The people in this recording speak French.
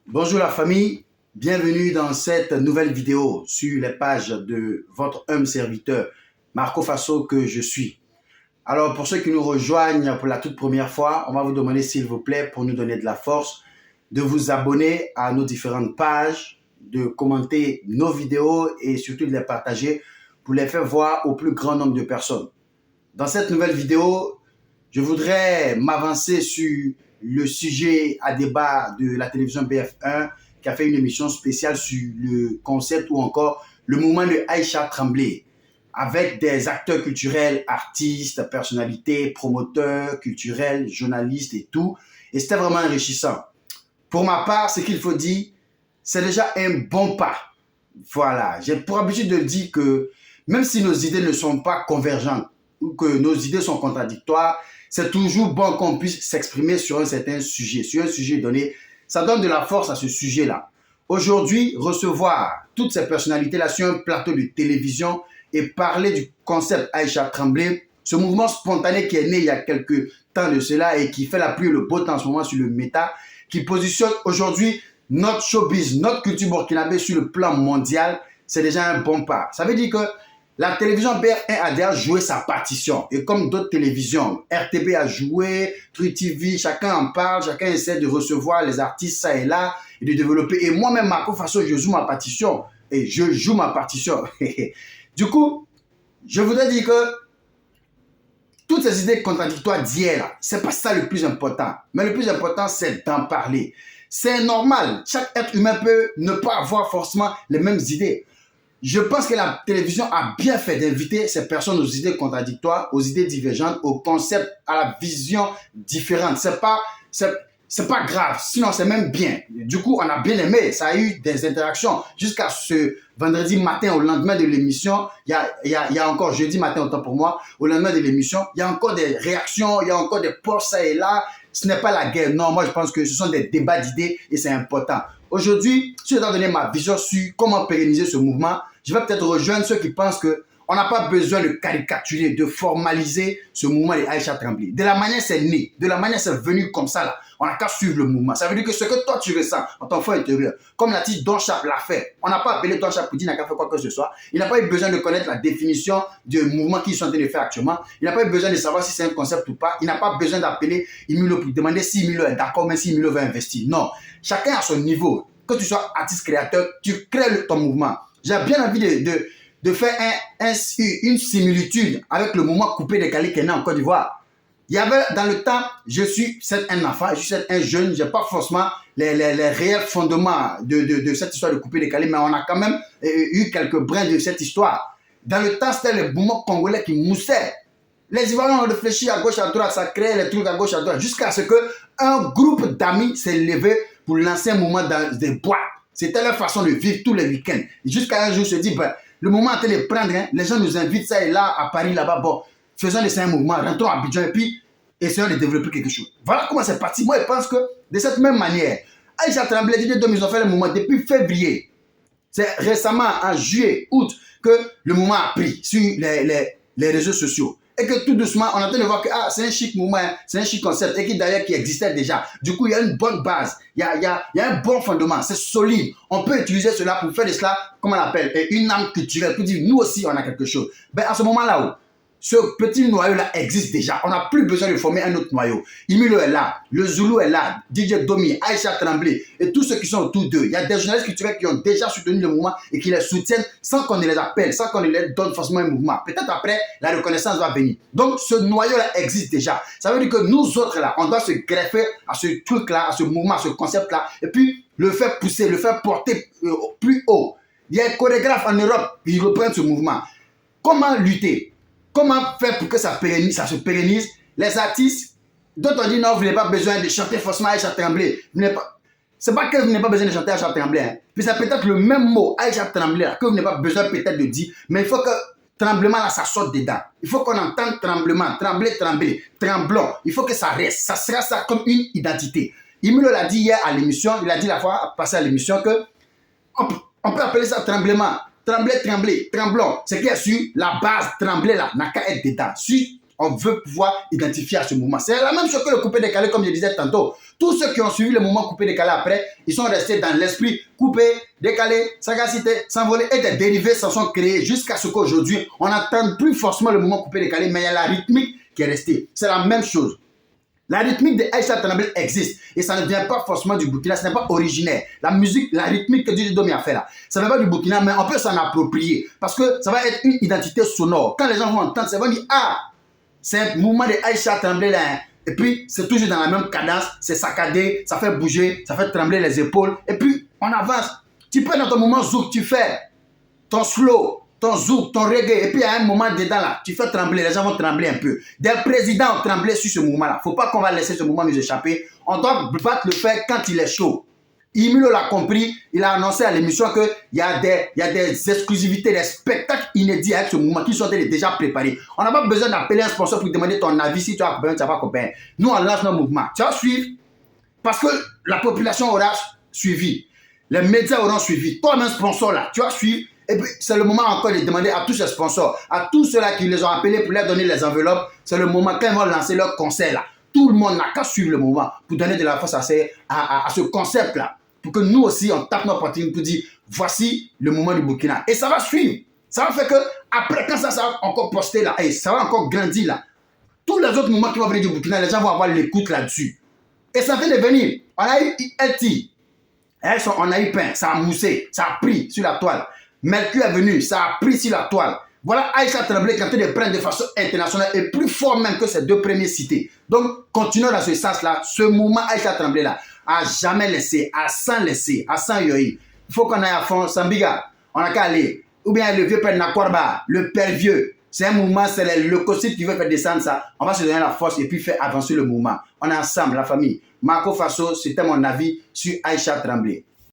Bonjour la famille, bienvenue dans cette nouvelle vidéo sur les pages de votre humble serviteur Marco Faso que je suis. Alors pour ceux qui nous rejoignent pour la toute première fois, on va vous demander s'il vous plaît pour nous donner de la force de vous abonner à nos différentes pages, de commenter nos vidéos et surtout de les partager pour les faire voir au plus grand nombre de personnes. Dans cette nouvelle vidéo, je voudrais m'avancer sur le sujet à débat de la télévision BF1 qui a fait une émission spéciale sur le concept ou encore le mouvement de Aïcha Tremblay avec des acteurs culturels, artistes, personnalités, promoteurs culturels, journalistes et tout. Et c'était vraiment enrichissant. Pour ma part, ce qu'il faut dire, c'est déjà un bon pas. Voilà, j'ai pour habitude de dire que même si nos idées ne sont pas convergentes ou que nos idées sont contradictoires, c'est toujours bon qu'on puisse s'exprimer sur un certain sujet, sur un sujet donné. Ça donne de la force à ce sujet-là. Aujourd'hui, recevoir toutes ces personnalités-là sur un plateau de télévision et parler du concept Aïcha Tremblay, ce mouvement spontané qui est né il y a quelques temps de cela et qui fait la pluie et le beau temps en ce moment sur le méta, qui positionne aujourd'hui notre showbiz, notre culture burkinabé sur le plan mondial, c'est déjà un bon pas. Ça veut dire que la télévision BF1 a déjà joué sa partition. Et comme d'autres télévisions, RTB a joué, True TV, chacun en parle, chacun essaie de recevoir les artistes ça et là et de développer. Et moi-même, Marco Faso, je joue ma partition. Et je joue ma partition. Du coup, je voudrais dire que toutes ces idées contradictoires d'hier, c'est pas ça le plus important. Mais le plus important, c'est d'en parler. C'est normal. Chaque être humain peut ne pas avoir forcément les mêmes idées. Je pense que la télévision a bien fait d'inviter ces personnes aux idées contradictoires, aux idées divergentes, aux concepts, à la vision différente. C'est pas grave, sinon c'est même bien. Du coup, on a bien aimé, ça a eu des interactions. Jusqu'à ce vendredi matin, au lendemain de l'émission, il y a encore jeudi matin, autant pour moi, au lendemain de l'émission, il y a encore des réactions, il y a encore des posts ça et là. Ce n'est pas la guerre, non, moi je pense que ce sont des débats d'idées et c'est important. Aujourd'hui, je vais donner ma vision sur comment pérenniser ce mouvement. Je vais peut-être rejoindre ceux qui pensent qu'on n'a pas besoin de caricaturer, de formaliser ce mouvement de Aïcha Tremblay. De la manière c'est né, de la manière c'est venu comme ça, là, on n'a qu'à suivre le mouvement. Ça veut dire que ce que toi tu ressens en ton fond intérieur, comme l'artiste Don Chap l'a fait, on n'a pas appelé Don Chap pour dire qu'il n'a qu'à faire quoi que ce soit. Il n'a pas eu besoin de connaître la définition du mouvement qu'ils sont en train de faire actuellement. Il n'a pas eu besoin de savoir si c'est un concept ou pas. Il n'a pas besoin d'appeler Emilio pour demander si Emilio est d'accord, mais si Emilio veut investir. Non, chacun à son niveau. Que tu sois artiste créateur, tu crées ton mouvement. J'ai bien envie de faire une similitude avec le mouvement coupé décalé qui est né en Côte d'Ivoire. Il y avait dans le temps, je suis un enfant, je suis un jeune, je n'ai pas forcément les réels fondements de cette histoire de coupé décalé, mais on a quand même eu quelques brins de cette histoire. Dans le temps, c'était le mouvement congolais qui moussait. Les Ivoiriens ont réfléchi à gauche à droite, ça créait les trucs à gauche à droite, jusqu'à ce qu'un groupe d'amis s'est levé pour lancer un mouvement dans des boîtes. C'était leur façon de vivre tous les week-ends. Jusqu'à un jour, je dis, ben, le moment est en train de prendre, hein, les gens nous invitent ça et là, à Paris, là-bas, bon, faisons un mouvement, rentrons à Abidjan et puis essayons de développer quelque chose. Voilà comment c'est parti. Moi, je pense que de cette même manière, Aïcha Tremblay, Didier Dom, ils ont fait le mouvement depuis février. C'est récemment, en juillet, août, que le mouvement a pris sur les réseaux sociaux. Et que tout doucement, on est en train de voir que c'est un chic mouvement, c'est un chic concept, et qui d'ailleurs qui existait déjà. Du coup, il y a une bonne base, il y a un bon fondement, c'est solide. On peut utiliser cela pour faire de cela, comment on appelle, une âme culturelle, pour dire nous aussi on a quelque chose. Ben, à ce moment-là, ce petit noyau-là existe déjà. On n'a plus besoin de former un autre noyau. Emilio est là, le Zoulou est là, DJ Domi, Aïcha Tremblay et tous ceux qui sont autour d'eux. Il y a des journalistes culturels qui ont déjà soutenu le mouvement et qui les soutiennent sans qu'on ne les appelle, sans qu'on ne les donne forcément un mouvement. Peut-être après, la reconnaissance va venir. Donc, ce noyau-là existe déjà. Ça veut dire que nous autres, là, on doit se greffer à ce truc-là, à ce mouvement, à ce concept-là, et puis le faire pousser, le faire porter plus haut. Il y a un chorégraphe en Europe qui reprend ce mouvement. Comment lutter? Comment faire pour que ça se pérennise? Les artistes, d'autres ont dit non, vous n'avez pas besoin de chanter forcément Aïcha Tremblay. C'est pas que vous n'avez pas besoin de chanter Aïcha Tremblay. Hein. Puis c'est peut-être le même mot, Aïcha Tremblay, que vous n'avez pas besoin peut-être de dire, mais il faut que tremblement là, ça sorte dedans. Il faut qu'on entende tremblement, trembler, tremblons. Il faut que ça reste. Ça sera ça comme une identité. Emilio l'a dit hier à l'émission, il a dit la fois passée à l'émission que on peut appeler ça tremblement. Tremblons. Ce qui est sur la base, trembler là, n'a qu'à être dedans. Sur On veut pouvoir identifier à ce mouvement. C'est la même chose que le coupé-décalé, comme je disais tantôt. Tous ceux qui ont suivi le mouvement coupé-décalé après, ils sont restés dans l'esprit coupé, décalé, sagacité, s'envoler et des dérivés s'en sont créés jusqu'à ce qu'aujourd'hui, on n'entende plus forcément le mouvement coupé-décalé, mais il y a la rythmique qui est restée. C'est la même chose. La rythmique de Aïcha Tremblay existe et ça ne vient pas forcément du Burkina, ce n'est pas originaire. La musique, la rythmique que DJ Domi a fait là, ça ne vient pas du Burkina, mais on peut s'en approprier parce que ça va être une identité sonore. Quand les gens vont entendre, ça va dire ah, c'est un mouvement de Aïcha Tremblay là. Hein. Et puis c'est toujours dans la même cadence, c'est saccadé, ça fait bouger, ça fait trembler les épaules. Et puis on avance. Tu peux dans ton moment zouk, tu fais ton slow, ton zouk, ton reggae, et puis à un moment dedans là, tu fais trembler, les gens vont trembler un peu. Des présidents ont tremblé sur ce mouvement-là. Faut pas qu'on va laisser ce mouvement nous échapper. On doit pas le faire quand il est chaud. Imilo l'a compris, il a annoncé à l'émission qu'il y a des exclusivités, des spectacles inédits avec ce mouvement qui sont déjà préparés. On n'a pas besoin d'appeler un sponsor pour demander ton avis si tu as copain ou tu n'as pas copain. Nous, on lance nos mouvements. Tu vas suivre parce que la population aura suivi. Les médias auront suivi. Toi-même, sponsor là, tu vas suivre. Et puis, c'est le moment encore de demander à tous ces sponsors, à tous ceux-là qui les ont appelés pour leur donner les enveloppes, c'est le moment quand ils vont lancer leur concert là. Tout le monde n'a qu'à suivre le mouvement pour donner de la force à ce concept-là. Pour que nous aussi, on tape nos poitrines pour dire, voici le mouvement du Burkina. Et ça va suivre. Ça va faire que, après, quand ça va encore poster là, et ça va encore grandir là, tous les autres mouvements qui vont venir du Burkina, les gens vont avoir l'écoute là-dessus. Et ça fait de venir. On a eu LT. On a eu pain, ça a moussé, ça a pris sur la toile. Mercure est venu, ça a pris sur la toile. Voilà Aïcha Tremblay qui est en train de prendre de façon internationale et plus fort même que ces deux premiers cités. Donc, continuons dans ce sens-là. Ce mouvement Aïcha Tremblay là a jamais laissé, a sans laisser, a sans yoï. Il faut qu'on aille à fond. Sambiga, on a qu'à aller. Ou bien le vieux père Nakwarba, le père vieux. C'est un mouvement, c'est le leucocyte qui veut faire descendre ça. On va se donner la force et puis faire avancer le mouvement. On est ensemble, la famille. Marco Faso, c'était mon avis sur Aïcha Tremblay.